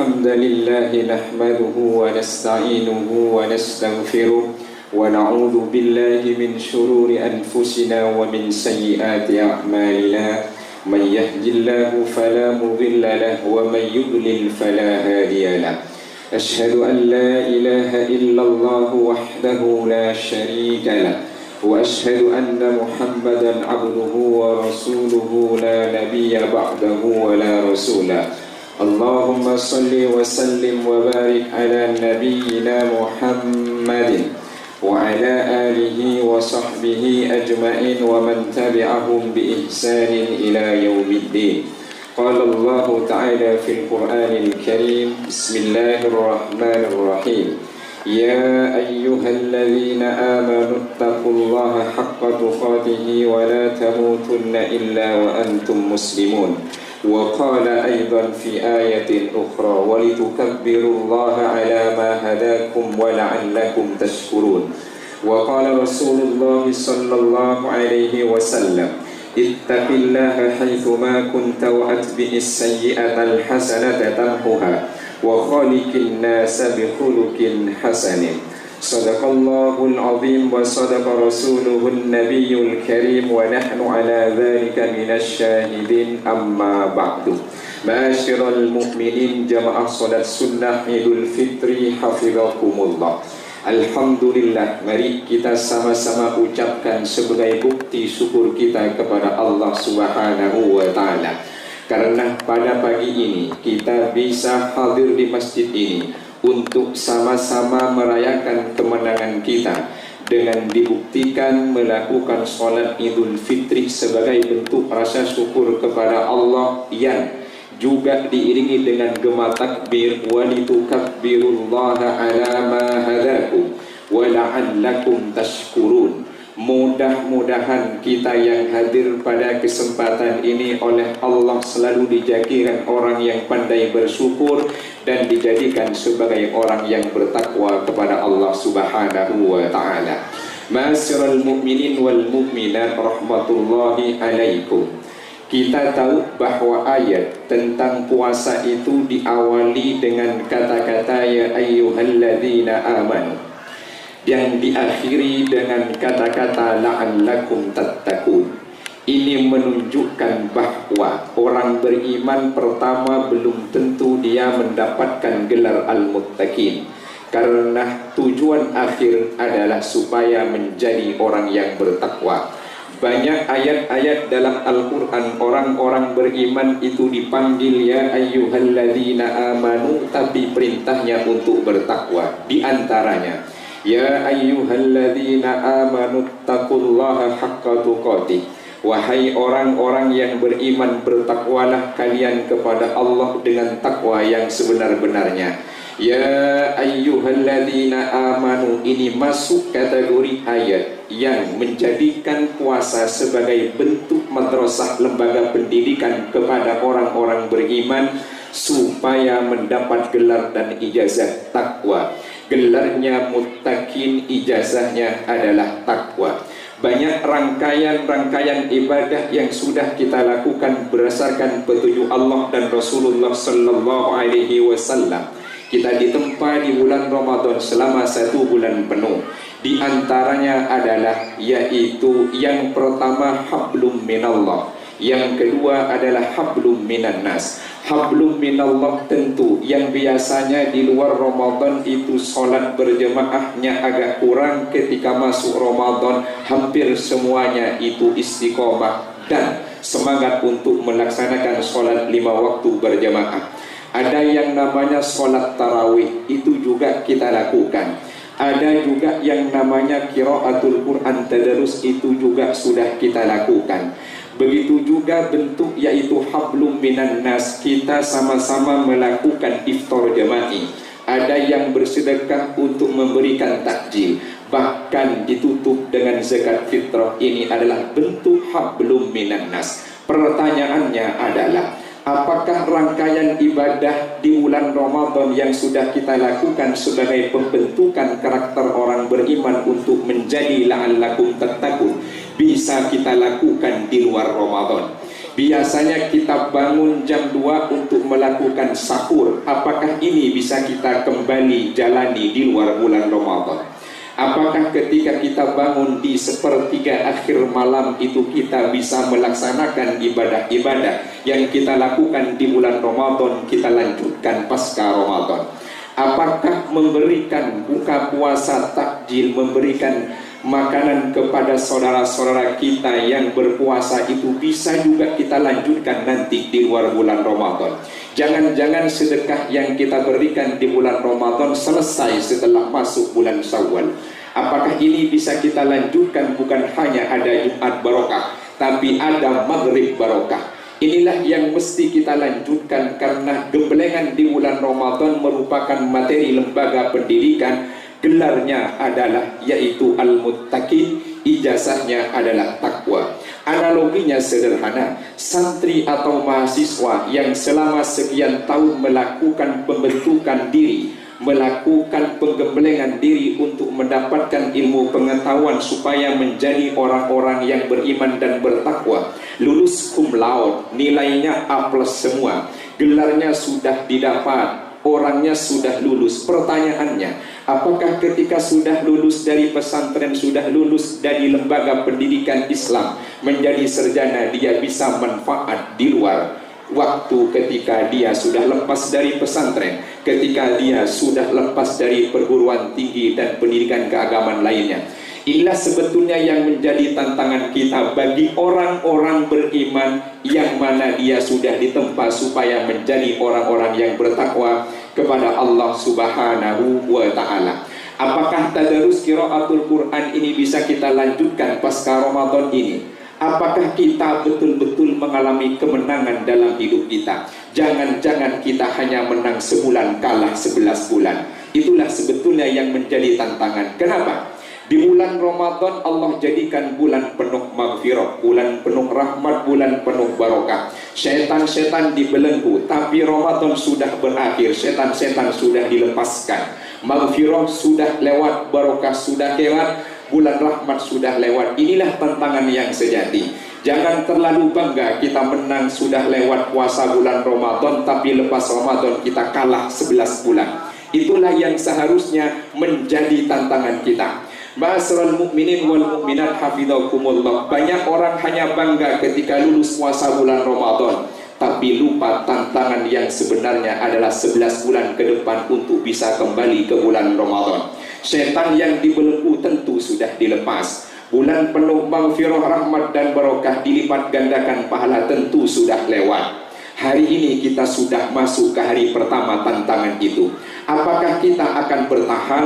الحمد لله نحمده ونستعينه ونستغفره ونعوذ بالله من شرور أنفسنا ومن سيئات أعمالنا من يهد الله فلا مضل له ومن يضلل فلا هادي له أشهد أن لا إله إلا الله وحده لا شريك له وأشهد أن محمدا عبده ورسوله لا نبي بعده ولا رسولا اللهم صل وسلم وبارك على نبينا محمد وعلى آله وصحبه أجمعين ومن تبعهم بإحسان إلى يوم الدين. قال الله تعالى في القرآن الكريم بسم الله الرحمن الرحيم يا أيها الذين آمنوا اتقوا الله حق تقاته ولا تموتن إلا وأنتم مسلمون. وقال أيضا في آية أخرى ولتكبروا الله على ما هداكم ولعلكم تشكرون. وقال رسول الله صلى الله عليه وسلم اتق الله حيثما كنت وأتبع السيئة الحسنة تمحها وخالق الناس بخلق حسن. صدق الله العظيم وصدق رسوله النبي الكريم ونحن على ذلك من الشاهدين. أما بعد معاشر المؤمنين jamaah salat sunnah Idul Fitri hafizakumullah. Alhamdulillah, mari kita sama-sama ucapkan sebagai bukti syukur kita kepada Allah Subhanahu wa Ta'ala, karena pada pagi ini kita bisa hadir di masjid ini untuk sama-sama merayakan kemenangan kita dengan dibuktikan melakukan sholat Idul Fitri sebagai bentuk rasa syukur kepada Allah yang juga diiringi dengan gema takbir walitukabbirullaha ala ma hadakum wa la'allakum tashkurun. Mudah-mudahan kita yang hadir pada kesempatan ini oleh Allah selalu dijadikan orang yang pandai bersyukur dan dijadikan sebagai orang yang bertakwa kepada Allah Subhanahu wa Ta'ala. Ma'asyiral mu'minin wal mu'minat rahmatullahi alaikum. Kita tahu bahwa ayat tentang puasa itu diawali dengan kata-kata ya ayyuhalladzina amanu, yang diakhiri dengan kata-kata la'allakum tattaqun. Ini menunjukkan bahwa orang beriman pertama belum tentu dia mendapatkan gelar al-muttaqin, karena tujuan akhir adalah supaya menjadi orang yang bertakwa. Banyak ayat-ayat dalam Al-Quran orang-orang beriman itu dipanggil ya ayyuhalladzina amanu, tapi perintahnya untuk bertakwa. Di antaranya ya ayyuhalladzina amanu taqullaha haqqa tuqatih, wahai orang-orang yang beriman, bertakwalah kalian kepada Allah dengan takwa yang sebenar-benarnya. Ya ayyuhalladzina amanu ini masuk kategori ayat yang menjadikan puasa sebagai bentuk madrasah, lembaga pendidikan kepada orang-orang beriman supaya mendapat gelar dan ijazah takwa. Gelarnya muttaqin, ijazahnya adalah takwa. Banyak rangkaian-rangkaian ibadah yang sudah kita lakukan berdasarkan petunjuk Allah dan Rasulullah sallallahu alaihi wasallam. Kita ditempa di bulan Ramadan selama 1 bulan penuh. Di antaranya adalah yaitu yang pertama hablum minallah, yang kedua adalah hablum minan nas. Hablum minallah tentu yang biasanya di luar Ramadan itu sholat berjemaahnya agak kurang, ketika masuk Ramadan hampir semuanya itu istiqomah dan semangat untuk melaksanakan sholat 5 waktu berjemaah. Ada yang namanya sholat tarawih, itu juga kita lakukan. Ada juga yang namanya qiraatul Quran tadarus, itu juga sudah kita lakukan. Begitu juga bentuk yaitu hablum minan nas, kita sama-sama melakukan iftar jama'i. Ada yang bersedekah untuk memberikan takjil, bahkan ditutup dengan zakat fitrah. Ini adalah bentuk hablum minan nas. Pertanyaannya adalah, apakah rangkaian ibadah di bulan Ramadan yang sudah kita lakukan sebagai pembentukan karakter orang beriman untuk menjadi la'allakum tattaqun bisa kita lakukan di luar Ramadan? Biasanya kita bangun jam 2 untuk melakukan sahur. Apakah ini bisa kita kembali jalani di luar bulan Ramadan? Apakah ketika kita bangun di sepertiga akhir malam itu kita bisa melaksanakan ibadah-ibadah yang kita lakukan di bulan Ramadan kita lanjutkan pasca Ramadan? Apakah memberikan buka puasa takjil, memberikan makanan kepada saudara-saudara kita yang berpuasa itu bisa juga kita lanjutkan nanti di luar bulan Ramadan? Jangan-jangan sedekah yang kita berikan di bulan Ramadan selesai setelah masuk bulan Syawal. Apakah ini bisa kita lanjutkan? Bukan hanya ada Jumat barokah, tapi ada Maghrib barokah. Inilah yang mesti kita lanjutkan, karena gembelengan di bulan Ramadan merupakan materi lembaga pendidikan. Gelarnya adalah yaitu Al-Muttaqin, ijazahnya adalah takwa. Analoginya sederhana, santri atau mahasiswa yang selama sekian tahun melakukan pembentukan diri, melakukan penggembelengan diri untuk mendapatkan ilmu pengetahuan supaya menjadi orang-orang yang beriman dan bertakwa, lulus cum laude, nilainya A+ semua, gelarnya sudah didapat, orangnya sudah lulus. Pertanyaannya, apakah ketika sudah lulus dari pesantren, sudah lulus dari lembaga pendidikan Islam, menjadi sarjana, dia bisa manfaat di luar waktu ketika dia sudah lepas dari pesantren, ketika dia sudah lepas dari perguruan tinggi dan pendidikan keagamaan lainnya? Inilah sebetulnya yang menjadi tantangan kita bagi orang-orang beriman yang mana dia sudah ditempa supaya menjadi orang-orang yang bertakwa kepada Allah Subhanahu wa Ta'ala. Apakah tadarus qiraatul Quran ini bisa kita lanjutkan pasca Ramadan ini? Apakah kita betul-betul mengalami kemenangan dalam hidup kita? Jangan-jangan kita hanya menang sebulan, kalah 11 bulan. Itulah sebetulnya yang menjadi tantangan. Kenapa? Di bulan Ramadan Allah jadikan bulan penuh maghfirah, bulan penuh rahmat, bulan penuh barokah. Setan-setan dibelenggu, tapi Ramadan sudah berakhir, setan-setan sudah dilepaskan. Maghfirah sudah lewat, barokah sudah lewat, bulan rahmat sudah lewat. Inilah tantangan yang sejati. Jangan terlalu bangga kita menang sudah lewat puasa bulan Ramadan, tapi lepas Ramadan kita kalah 11 bulan. Itulah yang seharusnya menjadi tantangan kita. Ma'asyiral mukminin wal mukminat hafizakumullah. Banyak orang hanya bangga ketika lulus puasa bulan Ramadan, tapi lupa tantangan yang sebenarnya adalah 11 bulan ke depan untuk bisa kembali ke bulan Ramadan. Setan yang dibelenggu tentu sudah dilepas. Bulan penuh maghfirah, rahmat dan barokah, dilipat gandakan pahala tentu sudah lewat. Hari ini kita sudah masuk ke hari pertama tantangan itu. Apakah kita akan bertahan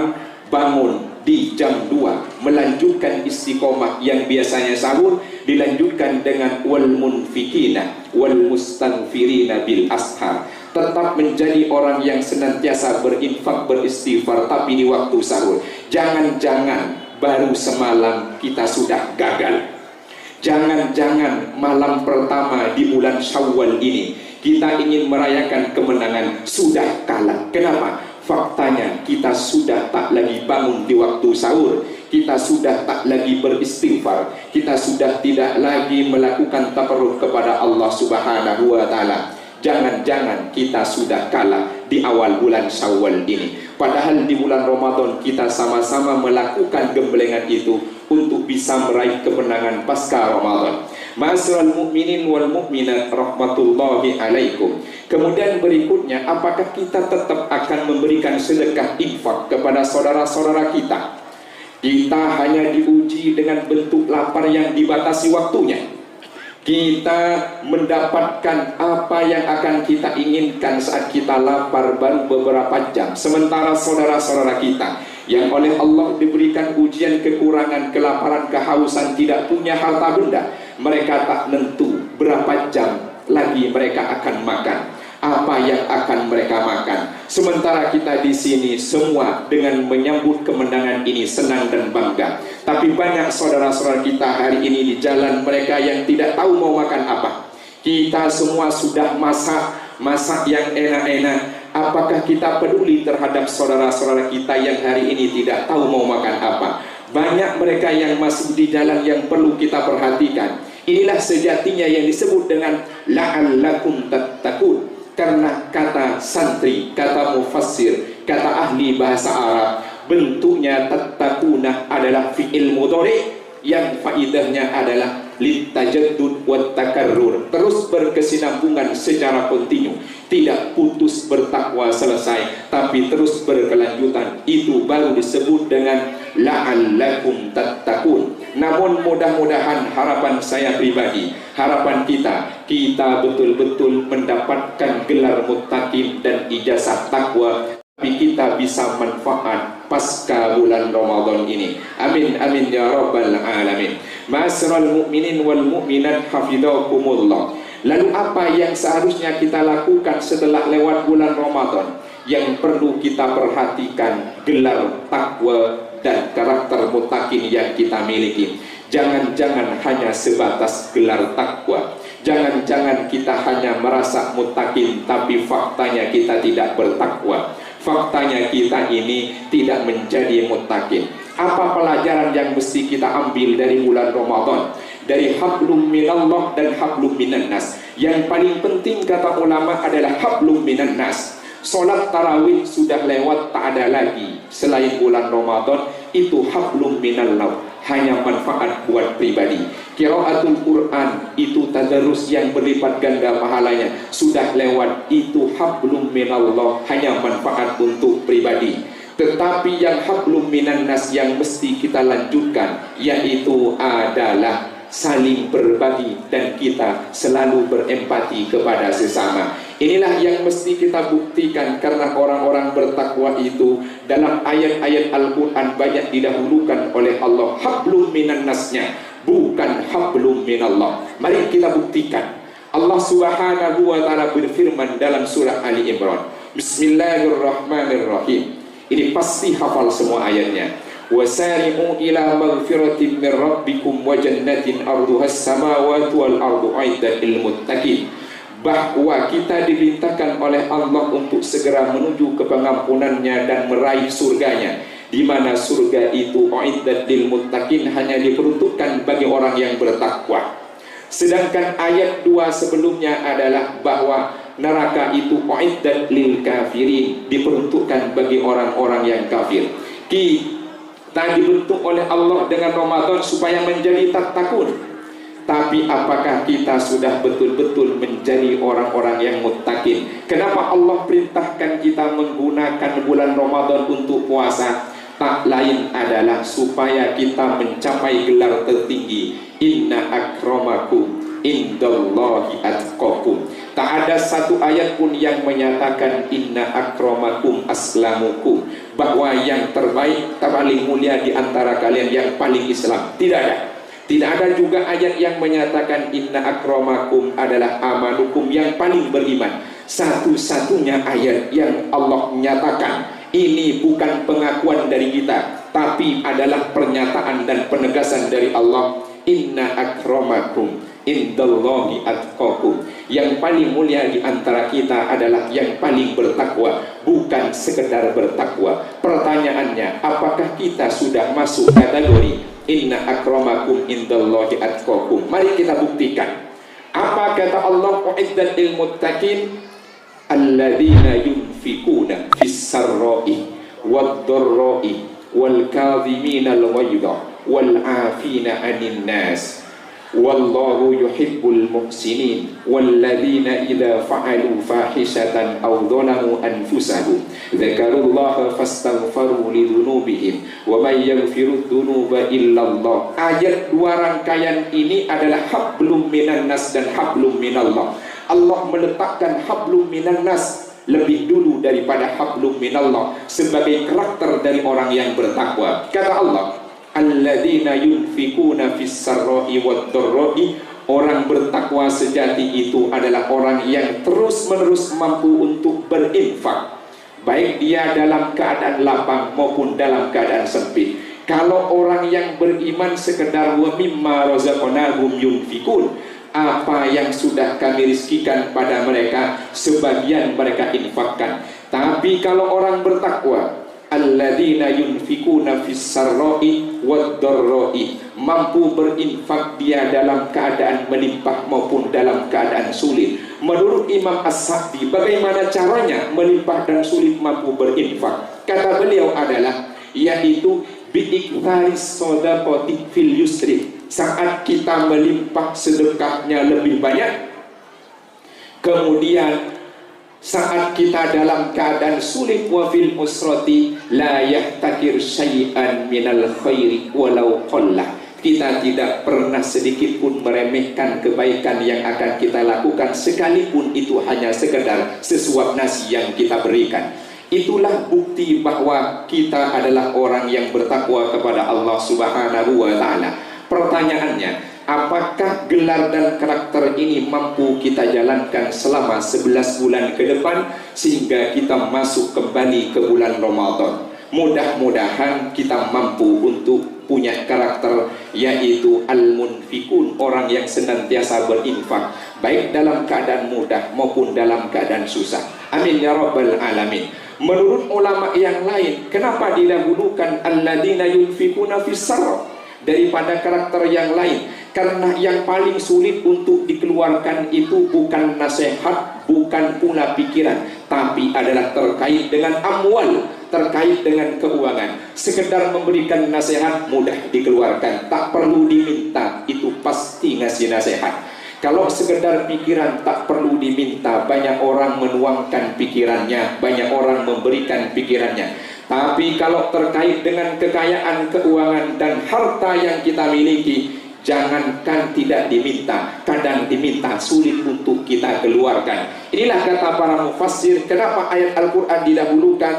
bangun di jam 2, melanjutkan istiqomah yang biasanya sahur, dilanjutkan dengan wal munfikina wal mustanfirina bil ashar, tetap menjadi orang yang senantiasa berinfak, beristighfar, tapi di waktu sahur. Jangan-jangan baru semalam kita sudah gagal. Jangan-jangan malam pertama di bulan Syawal ini kita ingin merayakan kemenangan, sudah kalah. Kenapa? Faktanya kita sudah tak lagi bangun di waktu sahur, kita sudah tak lagi beristighfar, kita sudah tidak lagi melakukan takarrub kepada Allah Subhanahu wa Ta'ala. Jangan-jangan kita sudah kalah di awal bulan Syawal ini. Padahal di bulan Ramadan kita sama-sama melakukan gembelengan itu untuk bisa meraih kemenangan pasca Ramadan. Ma'asyiral mukminin wal mukminat rahmatullahi alaikum. Kemudian berikutnya, apakah kita tetap akan memberikan sedekah infak kepada saudara-saudara kita? Kita hanya diuji dengan bentuk lapar yang dibatasi waktunya. Kita mendapatkan apa yang akan kita inginkan saat kita lapar baru beberapa jam. Sementara saudara-saudara kita yang oleh Allah diberikan ujian kekurangan, kelaparan, kehausan, tidak punya harta benda, mereka tak nentu berapa jam lagi mereka akan makan, apa yang akan mereka makan. Sementara kita di sini semua dengan menyambut kemenangan ini senang dan bangga. Tapi banyak saudara-saudara kita hari ini di jalan, mereka yang tidak tahu mau makan apa. Kita semua sudah masak yang enak-enak. Apakah kita peduli terhadap saudara-saudara kita yang hari ini tidak tahu mau makan apa? Banyak mereka yang masuk di jalan yang perlu kita perhatikan. Inilah sejatinya yang disebut dengan la'allakum tattaqun. Karena kata santri, kata mufassir, kata ahli bahasa Arab, bentuknya tattaquna adalah fi'il mudhari yang faidahnya adalah litajaddud wat takarrur, terus berkesinambungan secara kontinu, tidak putus bertakwa selesai, tapi terus berkelanjutan. Itu baru disebut dengan la'allakum tattaqun. Namun mudah-mudahan harapan saya pribadi, harapan kita betul-betul mendapatkan gelar muttaqin dan ijazah takwa, tapi kita bisa manfaat pasca bulan Ramadan ini. Amin amin ya rabbal alamin. Ma'asyiral mu'minin wal mu'minat hafizakumullah. Lalu apa yang seharusnya kita lakukan setelah lewat bulan Ramadan? Yang perlu kita perhatikan gelar takwa dan karakter muttaqin yang kita miliki. Jangan-jangan hanya sebatas gelar takwa. Jangan-jangan kita hanya merasa muttaqin tapi faktanya kita tidak bertakwa. Faktanya kita ini tidak menjadi muttaqin. Apa pelajaran yang mesti kita ambil dari bulan Ramadan? Dari hablum minallah dan hablum minannas. Yang paling penting kata ulama adalah hablum minannas. Solat tarawih sudah lewat, tak ada lagi selain bulan Ramadan. Itu hablum minallah, hanya manfaat buat pribadi. Qiraatul Quran itu tadarus yang berlipat ganda pahalanya, sudah lewat. Itu hablum minallah, hanya manfaat untuk pribadi. Tetapi yang hablum minannas yang mesti kita lanjutkan, yaitu adalah saling berbagi dan kita selalu berempati kepada sesama. Inilah yang mesti kita buktikan, karena orang-orang bertakwa itu dalam ayat-ayat Al-Quran banyak didahulukan oleh Allah hablum minannasnya, bukan hablum minallah. Mari kita buktikan. Allah Subhanahu wa ta'ala berfirman dalam surah Ali Imran, Bismillahirrahmanirrahim. Ini pasti hafal semua ayatnya. Wasari'u ila maghfiratin min rabbikum wa jannatin arduhas samawati wal ardu uiddat lil muttaqin. Bahwa kita diperintahkan oleh Allah untuk segera menuju ke pengampunannya dan meraih surganya, di mana surga itu uiddat lil muttaqin, hanya diperuntukkan bagi orang yang bertakwa. Sedangkan ayat 2 sebelumnya adalah bahwa neraka itu uiddat lil kafirin, diperuntukkan bagi orang-orang yang kafir. Kita dibentuk oleh Allah dengan Ramadan supaya menjadi tattaqun. Tapi apakah kita sudah betul-betul menjadi orang-orang yang muttaqin? Kenapa Allah perintahkan kita menggunakan bulan Ramadan untuk puasa? Tak lain adalah supaya kita mencapai gelar tertinggi, inna akramakum indallahi atqakum. Tak ada satu ayat pun yang menyatakan inna akramakum aslamukum, bahwa yang terbaik, paling mulia di antara kalian yang paling Islam. Tidak ada. Tidak ada juga ayat yang menyatakan inna akramakum adalah amanukum, yang paling beriman. Satu-satunya ayat yang Allah menyatakan ini bukan pengakuan dari kita, tapi adalah pernyataan dan penegasan dari Allah, inna akramakum indallahi atqakum. Yang paling mulia di antara kita adalah yang paling bertakwa, bukan sekedar bertakwa. Pertanyaannya, apakah kita sudah masuk kategori inna akramakum indallahi atqakum? Mari kita buktikan. Apa kata Allah, uiddat lil muttaqin alladzina yunfikuna fis sarra'i wad dharra'i wal kadhimina al ghaidha wal 'afina 'anil nas wallahu yuhibbul muhsinin walladzina idza fa'alu fahishatan aw dhalamu anfusahum dzakarullaha fastaghfaru lidzunubihim wa may yaghfiru dzunuba illallah. Ayat 2 rangkaian ini adalah hablum minannas dan hablum minallah. Allah meletakkan hablum minannas lebih dulu daripada hablum minallah sebagai karakter dari orang yang bertakwa. Kata Allah, alladzina yunfikuna fis sarra'i wad dharra'i, orang bertakwa sejati itu adalah orang yang terus-menerus mampu untuk berinfak, baik dia dalam keadaan lapang maupun dalam keadaan sempit. Kalau orang yang beriman sekedar wa mimma razaqnahum yunfikun, apa yang sudah kami rizkikan pada mereka, sebagian mereka infakkan. Tapi kalau orang bertakwa, alladzina yunfikuna fis sarra'i wad dharra'i, mampu berinfak dia dalam keadaan melimpah maupun dalam keadaan sulit. Menurut Imam As-Sa'di, bagaimana caranya melimpah dan sulit mampu berinfak? Kata beliau adalah yaitu bi'iktharis shadaqati fil yusri, saat kita melimpah sedekahnya lebih banyak, kemudian saat kita dalam keadaan sulit, wa fil usrati la yahtakir syai'an minal khairi walau qallah, kita tidak pernah sedikit pun meremehkan kebaikan yang akan kita lakukan, sekalipun itu hanya sekedar sesuap nasi yang kita berikan. Itulah bukti bahwa kita adalah orang yang bertakwa kepada Allah Subhanahu wa ta'ala. Pertanyaannya, apakah gelar dan karakter ini mampu kita jalankan selama 11 bulan ke depan sehingga kita masuk kembali ke bulan Ramadan? Mudah-mudahan kita mampu untuk punya karakter yaitu al-munfikun, orang yang senantiasa berinfak baik dalam keadaan mudah maupun dalam keadaan susah. Amin ya rabbal alamin. Menurut ulama yang lain, kenapa didahulukan alladzina yunfikuna fis sarra daripada karakter yang lain? Karena yang paling sulit untuk dikeluarkan itu bukan nasihat, bukan pula pikiran, tapi adalah terkait dengan amwal, terkait dengan keuangan. Sekedar memberikan nasihat mudah dikeluarkan, tak perlu diminta, itu pasti ngasih nasihat. Kalau sekedar pikiran tak perlu diminta, banyak orang menuangkan pikirannya, banyak orang memberikan pikirannya. Tapi kalau terkait dengan kekayaan, keuangan dan harta yang kita miliki, jangankan tidak diminta, kadang diminta sulit untuk kita keluarkan. Inilah kata para mufassir, kenapa ayat Al-Quran didahulukan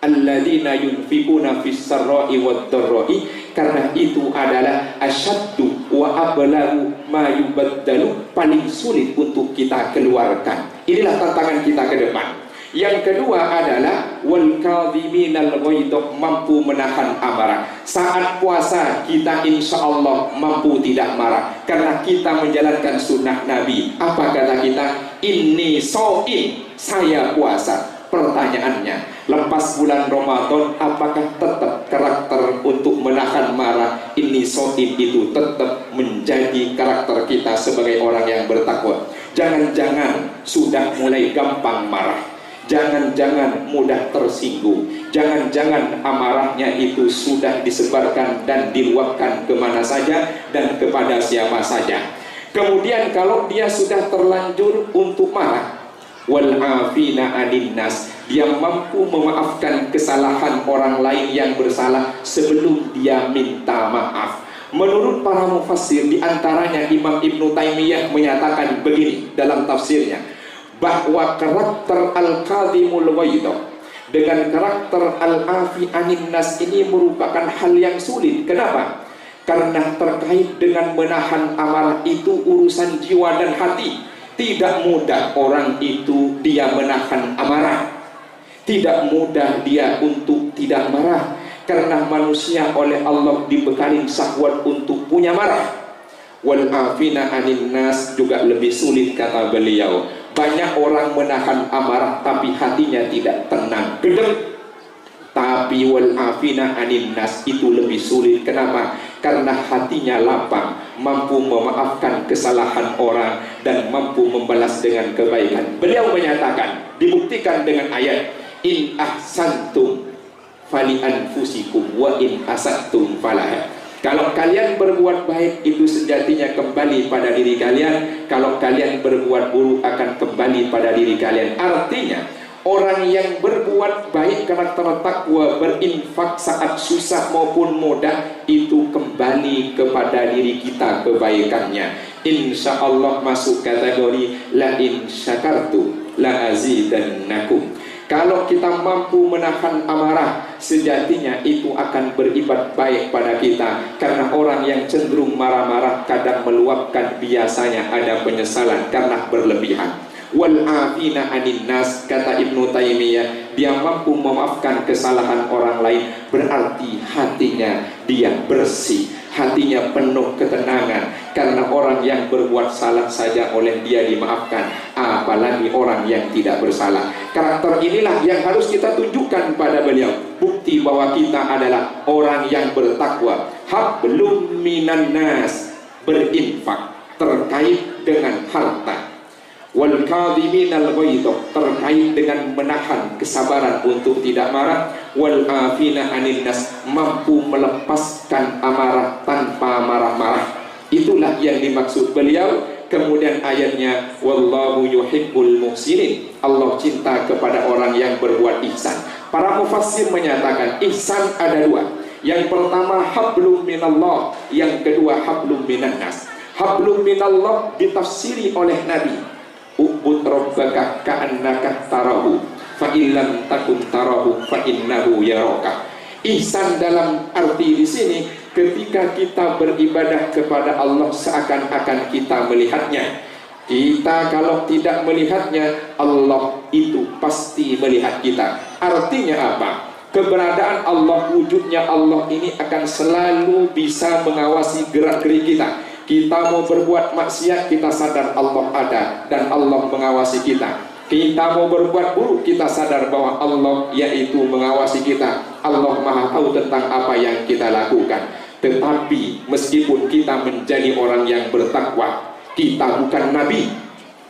alladzina yunfikuna fis sarra'i wad dharra'i, karena itu adalah asyaddu wa ablagu ma yubaddalu, paling sulit untuk kita keluarkan. Inilah tantangan kita ke depan. Yang kedua adalah wal kadhiminal ghaidha, mampu menahan amarah. Saat puasa kita insya Allah mampu tidak marah karena kita menjalankan sunnah Nabi. Apa kata kita? Inni shaim, saya puasa. Pertanyaannya, lepas bulan Ramadan apakah tetap karakter untuk menahan marah ini shaim itu tetap menjadi karakter kita sebagai orang yang bertakwa? Jangan-jangan sudah mulai gampang marah, jangan-jangan mudah tersinggung, jangan-jangan amarahnya itu sudah disebarkan dan diluapkan kemana saja dan kepada siapa saja. Kemudian kalau dia sudah terlanjur untuk marah, wal afina anin nas, dia mampu memaafkan kesalahan orang lain yang bersalah sebelum dia minta maaf. Menurut para mufassir, diantaranya Imam Ibnu Taimiyah menyatakan begini dalam tafsirnya, bahwa karakter al-kadhimul ghaidha dengan karakter al-afi anin nas ini merupakan hal yang sulit. Kenapa? Karena terkait dengan menahan amarah itu urusan jiwa dan hati. Tidak mudah orang itu dia menahan amarah, tidak mudah dia untuk tidak marah, karena manusia oleh Allah dibekali syahwat untuk punya marah. Wal afina anin nas juga lebih sulit, kata beliau. Banyak orang menahan amarah tapi hatinya tidak tenang, gedeg. Tapi wal afina anin nas itu lebih sulit. Kenapa? Karena hatinya lapang, mampu memaafkan kesalahan orang dan mampu membalas dengan kebaikan. Beliau menyatakan, dibuktikan dengan ayat in ahsantum fali anfusikum wa in asatum falaha. Kalau kalian berbuat baik itu sejatinya kembali pada diri kalian, kalau kalian berbuat buruk akan kembali pada diri kalian. Artinya orang yang berbuat baik, karakter takwa, berinfak saat susah maupun mudah, itu kembali kepada diri kita kebaikannya. Insya Allah masuk kategori la in syakartu la azidannakum. Kalau kita mampu menahan amarah, sejatinya itu akan beribadah baik pada kita. Karena orang yang cenderung marah-marah kadang meluapkan biasanya ada penyesalan karena berlebihan. Wal afina anin nas, kata Ibnu Taimiyah, dia mampu memaafkan kesalahan orang lain, berarti hatinya dia bersih, hatinya penuh ketenangan. Karena orang yang berbuat salah saja oleh dia dimaafkan, apalagi orang yang tidak bersalah. Karakter inilah yang harus kita tunjukkan pada beliau, bukti bahwa kita adalah orang yang bertakwa. Hablum minan nas, berinfak terkait dengan harta. Wal kadhiminal ghaidh, terkait dengan menahan kesabaran untuk tidak marah. Wal afina anin nas, mampu melepaskan amarah tanpa marah-marah. Itulah yang dimaksud beliau. Kemudian ayatnya, wallahu yuhibbul muhsinin, Allah cinta kepada orang yang berbuat ihsan. Para mufassir menyatakan ihsan ada dua. Yang pertama hablum minallah, yang kedua hablum minan nas. Hablum minallah ditafsiri oleh Nabi, ubud rabbaka ka'annaka tarahu fa illam takun tarahu fa innahu yaraka. Ihsan dalam arti di sini ketika kita beribadah kepada Allah seakan-akan kita melihatnya. Kita kalau tidak melihatnya, Allah itu pasti melihat kita. Artinya apa? Keberadaan Allah, wujudnya Allah ini akan selalu bisa mengawasi gerak-gerik kita. Kita mau berbuat maksiat, kita sadar Allah ada dan Allah mengawasi kita. Kita mau berbuat buruk, kita sadar bahwa Allah yaitu mengawasi kita. Allah Maha tahu tentang apa yang kita lakukan. Tetapi meskipun kita menjadi orang yang bertakwa, kita bukan nabi,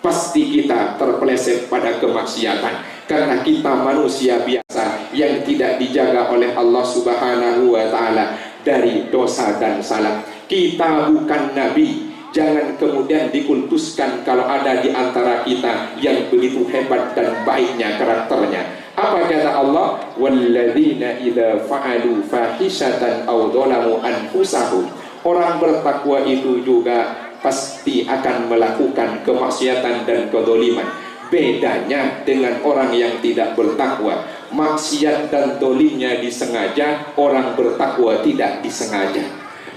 pasti kita terpeleset pada kemaksiatan. Karena kita manusia biasa yang tidak dijaga oleh Allah Subhanahu wa Ta'ala dari dosa dan salah. Kita bukan nabi. Jangan kemudian dikultuskan kalau ada di antara kita yang begitu hebat dan baiknya karakternya. Apa kata Allah? Walladzina idza fa'alu fahisatan aw dzalamu anfusahum. Orang bertakwa itu juga pasti akan melakukan kemaksiatan dan kedzaliman. Bedanya dengan orang yang tidak bertakwa, maksiat dan dolimnya disengaja, orang bertakwa tidak disengaja.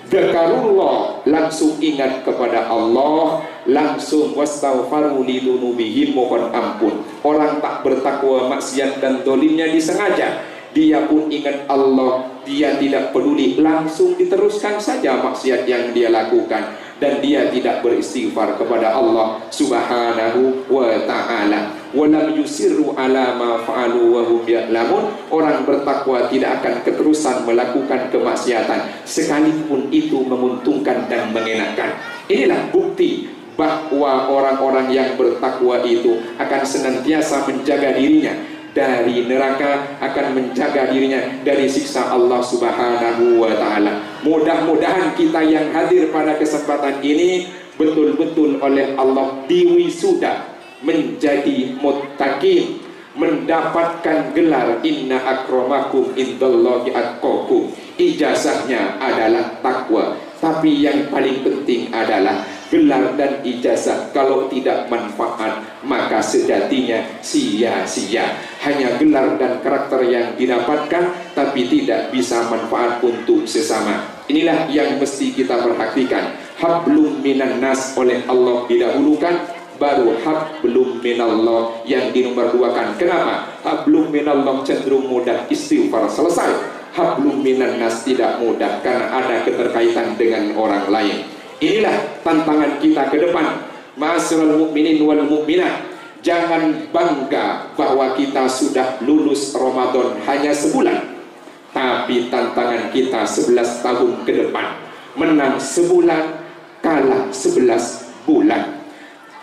Dzakarullah, langsung ingat kepada Allah, langsung wastaghfaru lidunubihim, mohon ampun. Orang tak bertakwa, maksiat dan dolimnya disengaja, dia pun ingat Allah, dia tidak peduli, langsung diteruskan saja maksiat yang dia lakukan, dan dia tidak beristighfar kepada Allah Subhanahu wa Ta'ala. Walam yusirru ala ma fa'alu wa hum ya'lamun. Orang bertakwa tidak akan keterusan melakukan kemaksiatan sekalipun itu menguntungkan dan mengenakan. Inilah bukti bahwa orang-orang yang bertakwa itu akan senantiasa menjaga dirinya dari neraka, akan menjaga dirinya dari siksa Allah Subhanahu wa Ta'ala. Mudah-mudahan kita yang hadir pada kesempatan ini betul-betul oleh Allah diwisuda menjadi muttaqin, mendapatkan gelar inna akramakum indallahi atqakum. Ijazahnya adalah takwa, tapi yang paling penting adalah gelar dan ijazah kalau tidak manfaat maka sejatinya sia-sia. Hanya gelar dan karakter yang didapatkan tapi tidak bisa manfaat untuk sesama. Inilah yang mesti kita perhatikan. Hablum minan nas oleh Allah didahulukan, baru hablum minallah yang dinomor duakan. Kenapa? Hablum minallah cenderung mudah istighfar selesai. Hablum minan nas tidak mudah karena ada keterkaitan dengan orang lain. Inilah tantangan kita ke depan. Ma'asyiral mukminin wal mukminat, jangan bangga bahwa kita sudah lulus Ramadan hanya sebulan, tapi tantangan kita 11 tahun ke depan. Menang sebulan, kalah 11 bulan.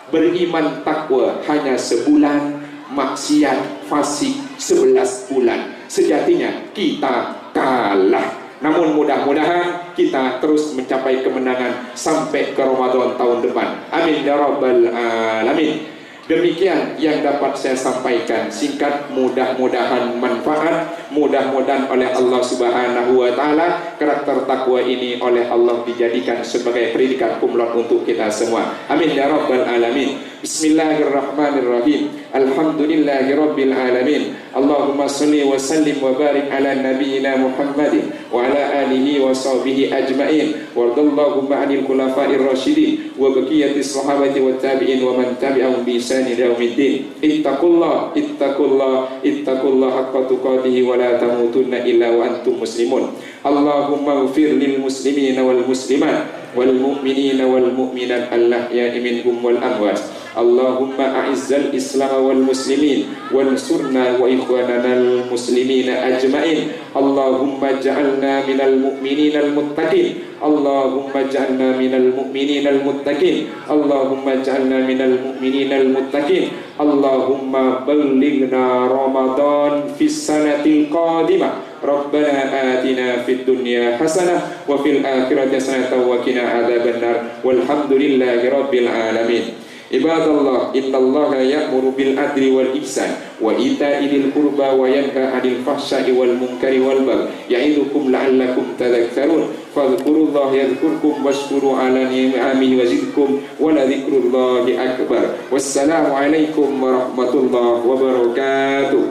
Beriman takwa hanya sebulan, maksiat fasik 11 bulan. Sejatinya kita kalah. Namun mudah-mudahan kita terus mencapai kemenangan sampai ke Ramadan tahun depan. Amin ya rabbal alamin. Demikian yang dapat saya sampaikan singkat, mudah-mudahan manfaat, mudah-mudahan oleh Allah Subhanahu wa Ta'ala karakter takwa ini oleh Allah dijadikan sebagai predikat kumlot untuk kita semua. Amin ya rabbal alamin. Bismillahirrahmanirrahim. Alhamdulillahi rabbil alamin. Allahumma salli wa sallim wa barik ala nabiyyina Muhammadin wa ala alihi wa sahbihi ajma'in. Wardallahumma 'anil khulafa'ir rasyidin wa baqiyatis sahabati wat tabi'in wa man tabi'ahum bi ihsan ila yaumiddin. Ittaqullah ittaqullah haqqa tuqatih wa la tamutunna illa wa antum muslimun. Allahumma ighfir lil muslimina wal muslimat wal mu'minina wal mu'minat al ahya'i minhum wal amwat. Allahumma a'izzal Islam wal muslimin wansurna wa ikhwanana al muslimina ajma'in. Allahumma ja'alna minal mu'minina al muttaqin. Allahumma ja'alna minal mu'minina al muttaqin. Allahumma ja'alna minal mu'minina al muttaqin. Allahumma ballighna Ramadan fis sanatil qadimah. Rabbana atina fid dunya hasanah wa fil akhirati hasanah wa qina adzabannar. Walhamdulillahi rabbil alamin. Ibadallah, innallaha ya'muru bil adli wal ihsan wa ita'i dzil qurba wa yanha 'anil fahsya'i wal munkari wal baghi ya'idukum la'allakum tadhakkarun. Fadhkurullaha yadhkurkum washkuru 'ala ni'amihi wazidkum wa la dzikrullahi akbar. Wassalamu alaikum warahmatullahi wabarakatuh.